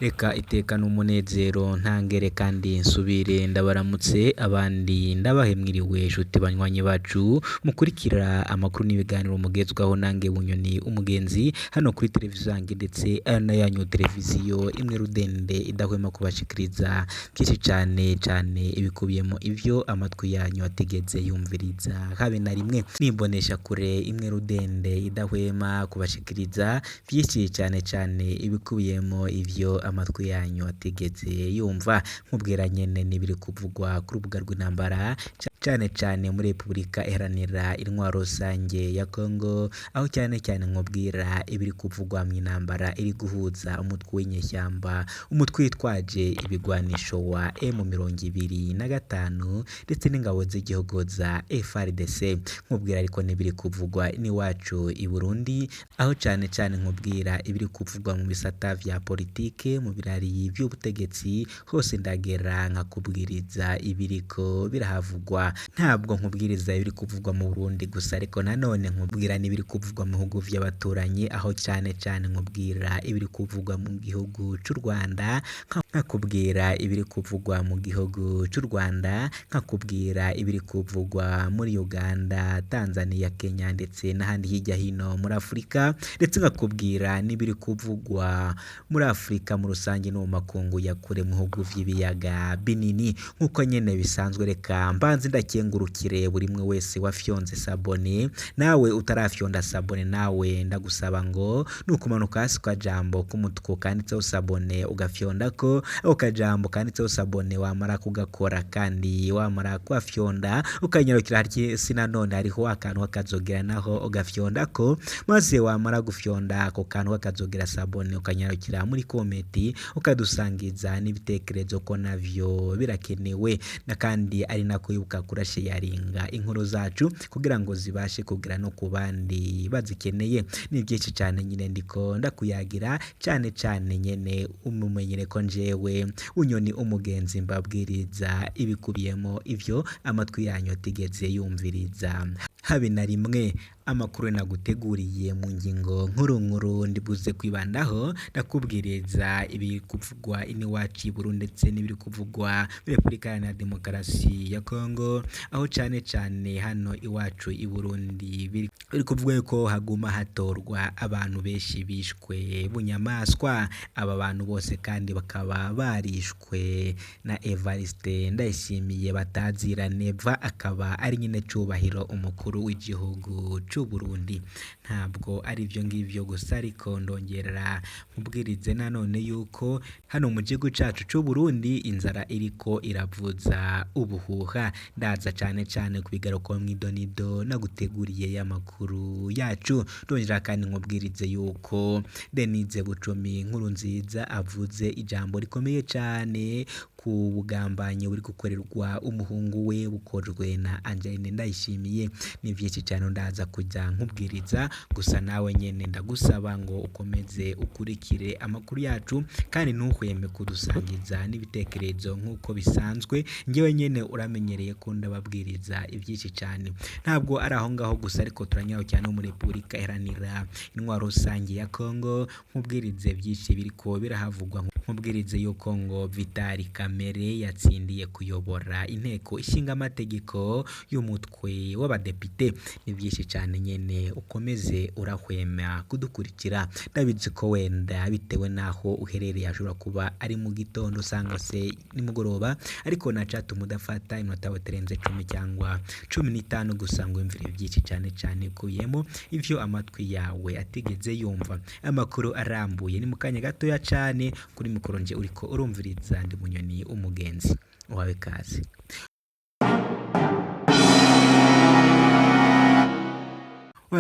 Reka iteka n'umunezero ntangere kandi nsubire ndabaramutse abandi ndabahe mwiriwe nshuti banywanyi bacu mukurikira amakuru n'ibiganiro mugezwaho nange Bunyoni umugenzi hano kuri televiziyo yange ndetse na yanyu televiziyo imwe rudende idahwema kubashikiriza byinshi cyane ibikubiyemo ivyo amatwi yanyu ategeze yumviriza habe na rimwe nimbonesha kure imwe rudende idahwema kubashikiriza byinshi cyane ibikubiyemo ivyo amatwi yanyu ategeze yumva nkubwira nyene nibiri kuvugwa ku rubuga rw'intambara cyane muri Republika Iharanira Intwaro Rusange ya Kongo, aho cyane nkubwira ibiri kuvugwa mu intambara iri guhuza umutwe w'inyeshyamba umutwe witwaje ibigwanisho wa M25 ndetse n'ingabo z'igihugu za FARDC. Nkubwira ariko nibiri kuvugwa n'iwacu i Burundi, aho cyane nkubwira ibiri kuvugwa mu bisata vya politike mu birari by'ubutegetsi hose ndagera nkakubwiriza ibiriko birahavugwa. Ntabwo nkubwiriza ibiri kuvugwa mu Burundi gusa, ariko nanone nkubwira n'ibiri kuvugwa mu bihugu by'abaturanyi, aho cyane nkubwira ibiri kuvugwa mu gihugu cy'u Rwanda, nkakubwira ibiri kuvugwa mu gihugu cy'u Rwanda, nkakubwira ibiri kuvugwa muri Uganda, Tanzania, Kenya ndetse n'ahandi hirya hino muri Afurika, ndetse nkakubwira n'ibiri kuvugwa muri Afurika mu rusange no mu makungu ya kure mu bihugu vy'ibiyaga binini. Nkuko nyene bisanzwe, reka mbanze ndakengurukire buri mwe wese wafyonze sabone, nawe utarafyonda sabone nawe ndagusaba ngo nukumanuka hasi kwa jambo k'umutuku kanditseho sabone ugafyondako, ako kajambo kanditseho sabone wamara kugakora kandi wamara kwafyonda ukanyarukira hasi nanone hariho akantu k'akazogera naho ugafyondako, maze wamara gufyonda ako kantu k'akazogera sabone ukanyarukira muri komenti ukadusangiza n'ibitekerezo ko navyo birakenewe, na kandi ari nako yibuka kurasharinga inkuru zacu kugira ngo zibashe kugira no ku bandi bazikeneye. Ni byinshi cyane nyine ndiko ndakuyagira cyane nyene umumenyere ko njewe Bunyoni umugenzi mbabwiriza ibikubiyemo ivyo amatwi yanyu atigeze yumviriza habe na rimwe. Amakuru naguteguriye mu ngingo nkuru ndibuze kwibandaho ndakubwiriza ibiri kuvugwa iniwacu i Burundi ndetse n'ibiri kuvugwa muri Republika Iharanira Demokarasi ya Kongo, aho cyane hano iwacu i Burundi biri kuvugwa ko haguma hatorwa abantu benshi bishwe bunyamaswa. Aba bantu bose kandi bakaba barishwe na Evariste Ndayishimiye batazira neva, akaba ari nyine cubahiro umukuru w'igihugu Burundi. Ntabwo ari ivyo ngivyo gusa, ariko ndongera nkubwirize nanone yuko hano mu gihugu cacu c'u Burundi inzara iriko iravuza ubuhuha. Ndaza cyane kubigaruka mu idonido naguteguriye y'amakuru yacu. Ndongera kandi nkubwirize yuko Denise Bucumi Nkurunziza avuze ijambo rikomeye cyane ku bugambanyi buri gukorerwa umuhungu we bukorwe na Angeline Ndayishimiye. Ni byinshi cyane ndaza kujya nkubwiriza, gusa nawe nyene ndagusaba ngo ukomeze ukurikire amakuru yacu kandi ntuhweme kudusangiza n'ibitekerezo nk'uko bisanzwe. Ngewe nyene uramenyereye ko ndababwiriza ibyinshi cyane. Ntabwo ari aho ngaho gusa, ariko turanyaho cyane muri Republika Iharanira Intwaro Rusange ya Kongo. Nkubwirize byinshi biriko birahavugwa, nkubwirize yuko ngo Vitali Kamere yatsindiye kuyobora inteko ishinga amategeko y'umutwe w'abadepite. Ni byinshi cyane nyene ukomeze urahwema kudukurikira. Ndabizi ko wenda bitewe naho uherereye ashobora kuba ari mu gitondo sanga se nimugoroba, ariko nacata umudafata iminota batarenze 10 cyangwa 15 gusa ngo imvire byinshi cyane kuyemo ivyo amatwi yawe atigeze yumva. Amakuru arambuye ni mukanya gatoya cyane kuri mikoro nje uriko urumviriza ndi Bunyoni umugenzi wawe kazi.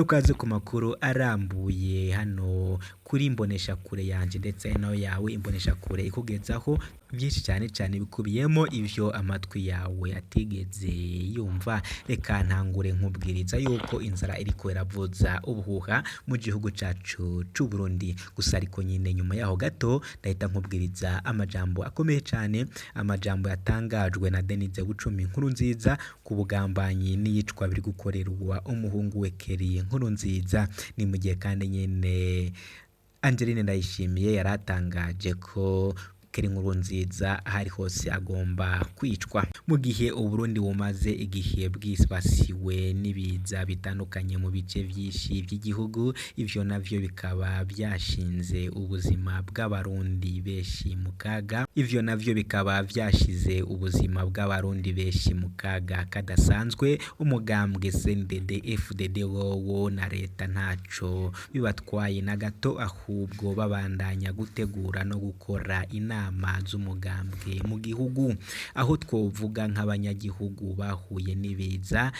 Ukaze ku makuru arambuye hano kuri imbonesha kure yanje ndetse nayo yawe imbonesha kure ikugezaho byinshi cyane bikubiyemo ivyo amatwi yawe atigeze yumva. Reka ntangure nkubwiriza yuko inzara iriko iravuza ubuhuha mu gihugu cacu c'u Burundi, gusa ariko nyine nyuma yaho gato ndahita nkubwiriza amajambo akomeye cyane, amajambo yatangajwe na Denise Bucumi Nkurunziza ku bugambanyi n'iyicwa biri gukorerwa umuhungu we Keri Nkurunziza. Ni mu gihe kandi nyene Angeline Ndayishimiye yaratangaje ko Pierre Nkurunziza ahari hose agomba kwicwa. Mu gihe Uburundi bumaze igihe bwibasiwe n'ibiza bitandukanye mu bice byinshi by'igihugu, ivyo navyo bikaba byashinze ubuzima bw'abarundi benshi mu kaga. Ivyo navyo bikaba byashize ubuzima bw'abarundi benshi mu kaga kadasanzwe. Umugambwe CNDD-FDD wowo na leta ntaco bibatwaye na gato, ahubwo babandanya gutegura no gukora inama z'umugambwe mu gihugu, aho twovuga nk'abanyagihugu bahuye n'ibiza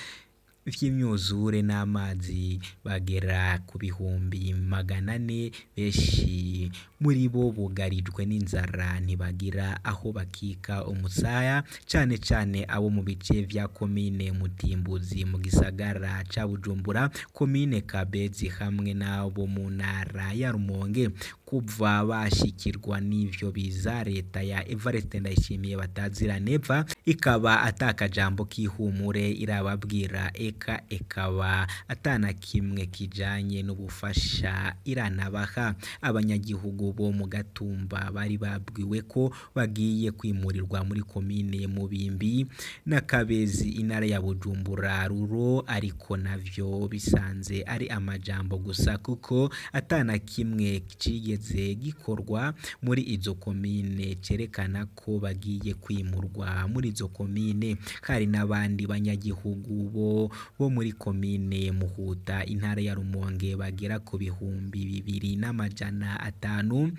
vy'imyuzure n'amazi bagera ku bihumbi 400, benshi muri bo bugarijwe n'inzara ntibagira aho bakika umusaya, cane cane abo mu bice vya komine Mutimbuzi mu gisagara ca Bujumbura, komine Kabezi hamwe n'abo mu ntara ya Rumonge. Kuva bashikirwa n'ivyo biza, leta ya Evariste Ndayishimiye batazira neva ikaba atakajambo k'ihumure irababwira, ekaba atana kimwe kijanye n'ubufasha iranabaha. Abanyagihugu bo mu Gatumba bari babwiwe ko bagiye kwimurirwa muri komine Mubimbi na Kabezi intara ya Bujumbura ruro, ariko navyo bisanze ari amajambo gusa kuko atana kimwe cigeze gikorwa muri izo komine cerekana ko bagiye kwimurwa muri izo komine. Hari n'abandi banyagihugu bo muri komine Muhuta intara ya Rumonge bagera ku bihumbi 2,500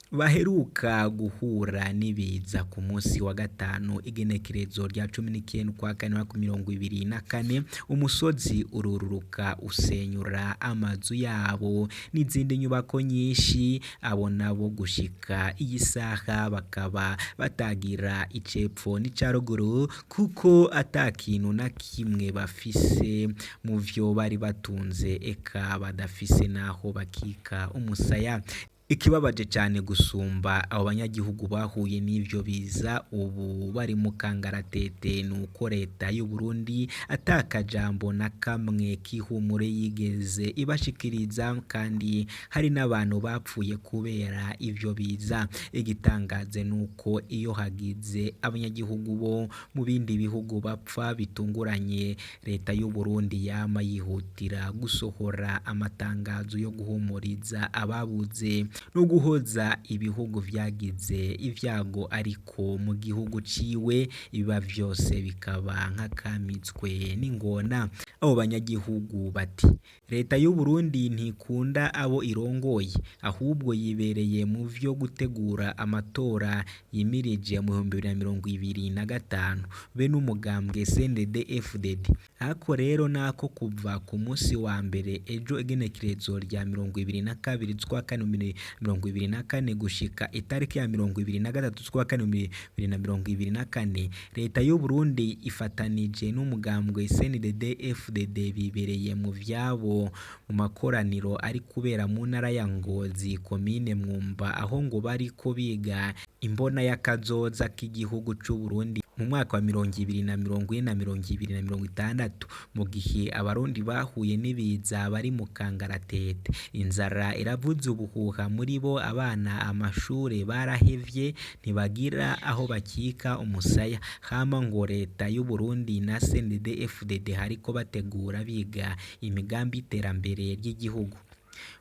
baheruka guhura n'ibiza ku munsi wa gatanu igenekerezo rya 19/4/2024. Umusozi ururuka usenyura amazu yabo n'izindi nyubako nyinshi. Abo nabo gushika iyi saha bakaba batagira icepfo n'icaruguru kuko atakintu na kimwe bafise mu vyo bari batunze, eka badafise naho bakika umusaya. Ikibabaje cyane gusumba abo banyagihugu bahuye n'ivyo biza ubu bari mu kangaratete, nuko leta y'u Burundi atakajambo na kamwe k'ihumure yigeze ibashikiriza, kandi hari n'abantu bapfuye kubera ivyo biza. Igitangaze nuko iyo hagize abanyagihugu bo mu bindi bihugu bapfa bitunguranye, leta y'u Burundi yama yihutira gusohora amatangazo yo guhumuriza ababuze no guhoza ibihugu vyagize ivyago, ariko mu gihugu ciwe ibiba vyose bikaba nk'akamitswe n'ingona. Abo banyagihugu bati leta y'u Burundi ntikunda abo irongoye, ahubwo yibereye mu vyo gutegura amatora yimirije mu 2025 be n'umugambwe CNDD-FDD. Ako rero nako kuva ku munsi wa mbere ejo igenekerezo rya 22/4/2024 gushika itariki ya 23/4/2024, leta y'u Burundi ifatanije n'umugambwe CNDD-FDD bibereye mu vyabo mu makoraniro ari kubera mu ntara ya Ngozi komine Mwumba, aho ngo bariko biga imbona y'akazoza k'igihugu c'u Burundi mu mwaka wa 2040 na 2060, mu gihe abarundi bahuye n'ibiza bari mu kangaratete. Inzara iravuze ubuhuha muri bo, abana amashure barahevye ntibagira aho bakika umusaya. Hama ngo leta y'u Burundi na CNDD-FDD hariko bategura biga imigambi iterambere ry'igihugu.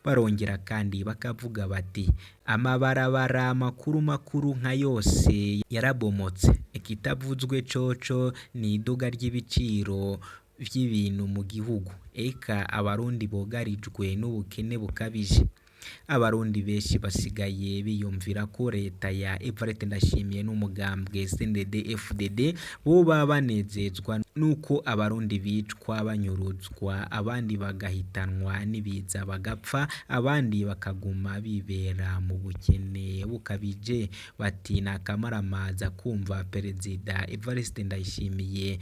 Barongera kandi bakavuga bati amabarabara makuru nka yose yarabomotse, ikitavuzwe coco ni iduga ry'ibiciro vy'ibintu mu gihugu, eka abarundi bogarijwe n'ubukene bukabije. Abarundi benshi basigaye biyumvira ko leta ya Evariste Ndayishimiye n'umugambwe CNDD-FDD boba banezezwa nuko abarundi bicwa banyuruzwa, abandi bagahitanwa n'ibiza bagapfa, abandi bakaguma bibera mu bukene bukabije. Bati nakamaramaza kumva Perezida Evariste Ndayishimiye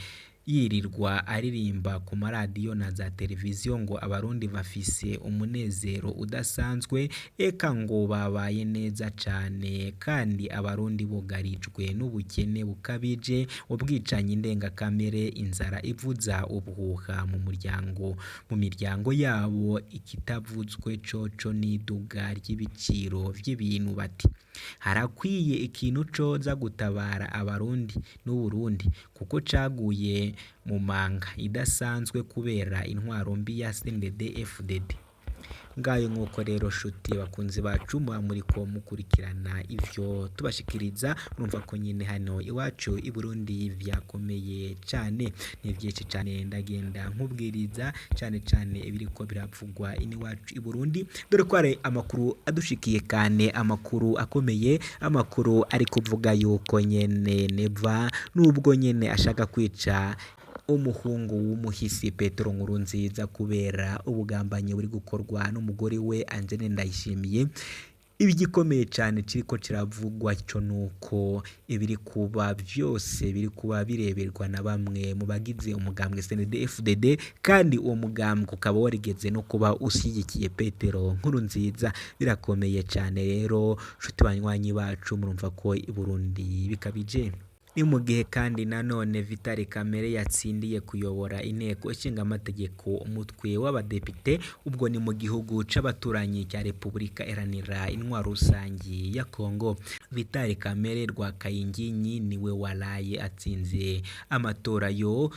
yirirwa aririmba ku maradiyo na za televiziyo ngo abarundi bafise umunezero udasanzwe, eka ngo babaye neza cane, kandi abarundi bugarijwe n'ubukene bukabije, ubwicanyi ndengakamere, inzara ivuza ubuhuha mu miryango yabo. Ikitavuzwe coco n'iduga ry'ibiciro vy'ibintu. Bati harakwiye ikintu coza gutabara abarundi n'Uburundi kuko caguye mu manga idasanzwe kubera intwaro mbi ya CNDD-FDD. Ngayo nk'uko rero shuti bakunzi bacu muriko mukurikirana ivyo tubashikiriza, urumva ko nyine hano iwacu i Burundi vyakomeye cane, ni vyinshi cane ndagenda nkubwiriza cane ibiriko biravugwa iwacu i Burundi, dore ko ari amakuru adushikiye kane, amakuru akomeye, amakuru ari kuvuga yuko nyene Neva nubwo nyene ashaka kwica umuhungu w'umuhisi Petero Nkurunziza kubera ubugambanyi buri gukorwa n'umugore we Angeline Ndayishimiye, ibigikomeye cyane kiriko kiravugwa cyo nuko ibiri kuba byose biri kuba bireberwa na bamwe mu bagize umugambwe CNDD-FDD, kandi uwo mugambwe ukaba warigeze no kuba ushyigikiye Petero Nkurunziza. Birakomeye cyane rero nshuti banywanyi bacu, murumva ko i Burundi bikabije. Ni mu gihe kandi nanone Vital Kamerhe yatsindiye kuyobora inteko ishinga amategeko umutwe w'abadepite, ubwo ni mu gihugu c'abaturanyi cya Repubulika Iharanira Intwaro Rusangi ya Kongo. Vital Kamerhe Rwakayinginyi niwe waraye atsinze amatora yo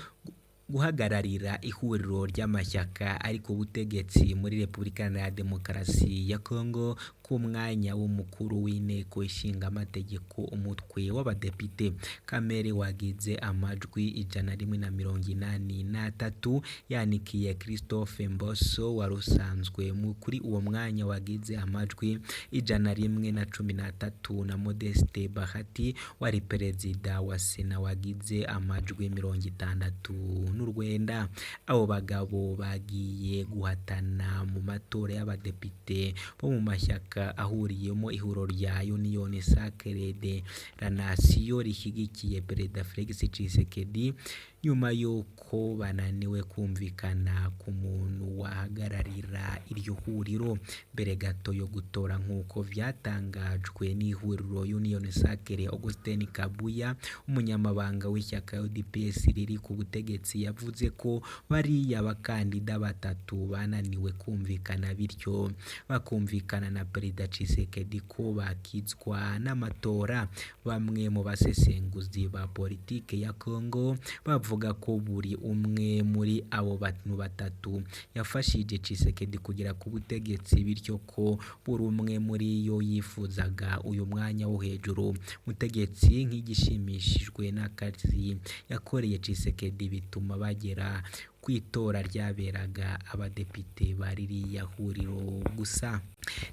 guhagararira ihuriro ry'amashyaka ari ku butegetsi muri Repubulika Iharanira Demokarasi ya Kongo ku mwanya w'umukuru w'inteko ishinga amategeko umutwe w'abadepite. Kamerhe wagize amajwi 183, yanikiye Christophe Mboso warusanzwe kuri uwo mwanya wagize amajwi 113, na Modeste Bahati wari perezida wa Sena wagize amajwi 60. Abo bagabo bagiye guhatana mu matora y'abadepite bo mu mashyaka ahuriyemo ihuro rya Union Sacrée de la Nation rishyigikiye Perezida Felix Tshisekedi, nyuma yuko bananiwe kumvikana ku muntu wahagararira iryo huriro mbere gato yo gutora, nk'uko vyatangajwe n'ihuriro Union Sacrée. Augustin Kabuya, umunyamabanga w'ishyaka UDPS riri ku butegetsi, yavuze ko bariya bakandida batatu bananiwe kumvikana, bityo bakumvikana na Perezida Tshisekedi ko bakizwa n'amatora. Bamwe mu basesenguzi ba politike ya Kongo bavuga ko buri umwe muri abo bantu batatu yafashije Tshisekedi kugera ku butegetsi, bityo ko buri umwe muri yo yifuzaga uyu mwanya wo hejuru. Mutegetsi nk'igishimishijwe n'akazi yakoreye Tshisekedi bituma bagera kwitora ryaberaga abadepite baririya huriro. Gusa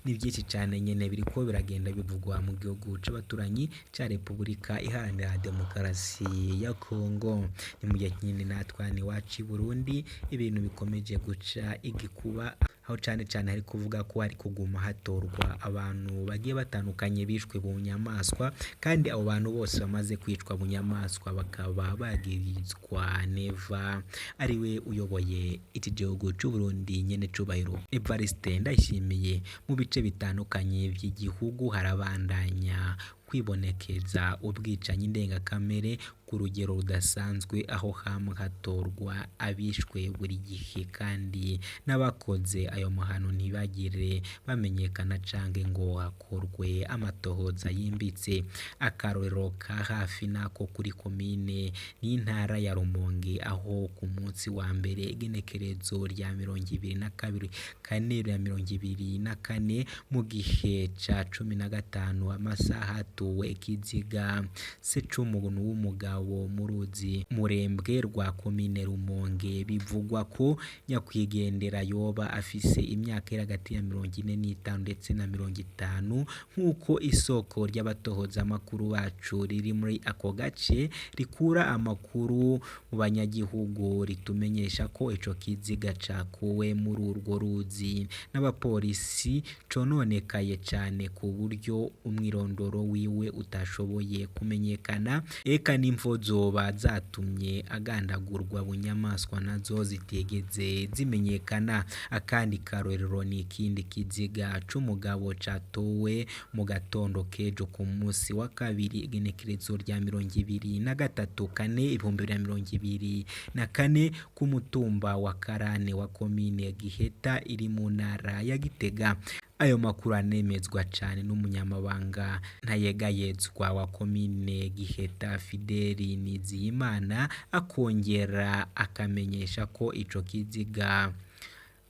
ni byinshi cyane nyene biriko biragenda bivugwa mu gihugu c'abaturanyi ca Repubulika Iharanira Demokarasi ya Kongo. Ni mu gihe nyine natwani wacu i Burundi ibintu bikomeje guca igikuba, aho cyane hari kuvuga ko hari kuguma hatorwa abantu bagiye batandukanye bishwe mu nyamaswa, kandi abo bantu bose bamaze kwicwa mu nyamaswa bakaba bagirizwa Neva ariwe uyoboye iki gihugu c'u Burundi nyene cubahiro Evariste Ndayishimiye. Mu bice bitandukanye by'igihugu harabandanya kwibonekeza ubwicanyi ndengakamere ku rugero rudasanzwe, aho hamwe hatorwa abishwe buri gihe, kandi n'abakoze ayo mahano ntibagire bamenyekana canke ngo hakorwe amatohoza yimbitse. Akarorero ka hafi nako kuri komine n'intara ya Rumonge, aho ku munsi wa mbere igenekerezo rya 22 Kanama 2024 mu gihe ca 15 amasaha hatuwe ikiziga se c'umuntu w'umugabo mu ruzi Murembwe rwa komine Rumonge. Bivugwa ko nyakwigendera yoba afise imyaka iri hagati ya 45 ndetse na 50, nk'uko isoko ry'abatohoza amakuru bacu riri muri ako gace rikura amakuru mu banyagihugu ritumenyesha ko ico kiziga cakuwe muri urwo ruzi n'abapolisi cononekaye cyane ku buryo umwirondoro wiwe utashoboye kumenyekana, eka n'imfu imvo zoba zatumye agandagurwa bunyamaswa nazo zitegeze zimenyekana. Akandi karorero ni ikindi kiziga c'umugabo catowe mu gatondo kejo ku munsi wa kabiri igenekerezo rya 23/4/2024 ku mutumba wa Karane wa komine Giheta iri mu ntara ya Gitega. Ayo makuru anemezwa cyane n'umunyamabanga ntayegayezwa wa komine Giheta Fideli Niziyimana, akongera akamenyesha ko ico kiziga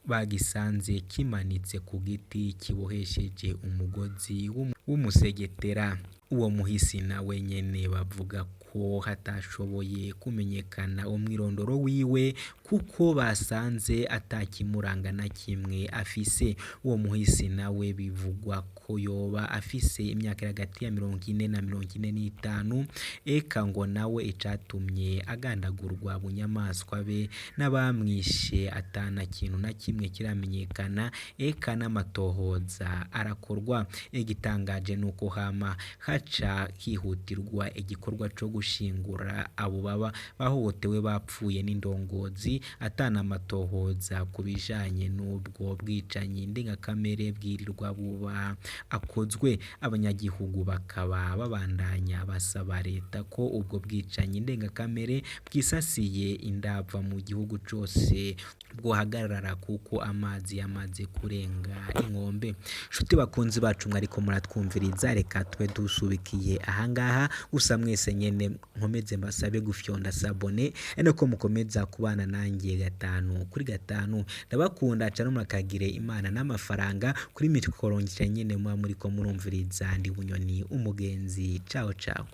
bagisanze kimanitse ku giti kibohesheje umugozi w'umusegetera. Uwo muhisi nawe nyene bavuga ko hatashoboye kumenyekana umwirondoro wiwe kuko basanze atakimuranga na kimwe afise. Uwo muhisi nawe bivugwa ko yoba afise imyaka hagati ya 40 na 45, eka ngo nawe icatumye agandagurwa bunyamaswa be n'abamwishe atana kintu na kimwe kiramenyekana, eka n'amatohoza arakorwa. Igitangaje nuko hama haca hihutirwa igikorwa co gushingura abo baba bahohotewe bapfuye n'indongozi, atana amatohoza kubijanye n'ubwo bwicanyi ndengakamere bwirirwa buba akozwe. Abanyagihugu bakaba babandanya basaba leta ko ubwo bwicanyi ndengakamere bwisasiye indava mu gihugu cose bwohagarara kuko amazi yamaze kurenga inkombe. Shuti bakunzi bacu mwariko muratwumviriza, reka twe dusubikiye ahangaha. Gusa mwese nyene nkomeze mbasabe gufyonda sabone ko mukomeza kubana nanjye 5/5. Ndabakunda cyane, murakagire Imana n'amafaranga. Kuri mikoro nyine muriko murumviriza ndi Bunyoni umugenzi. Ciao ciao.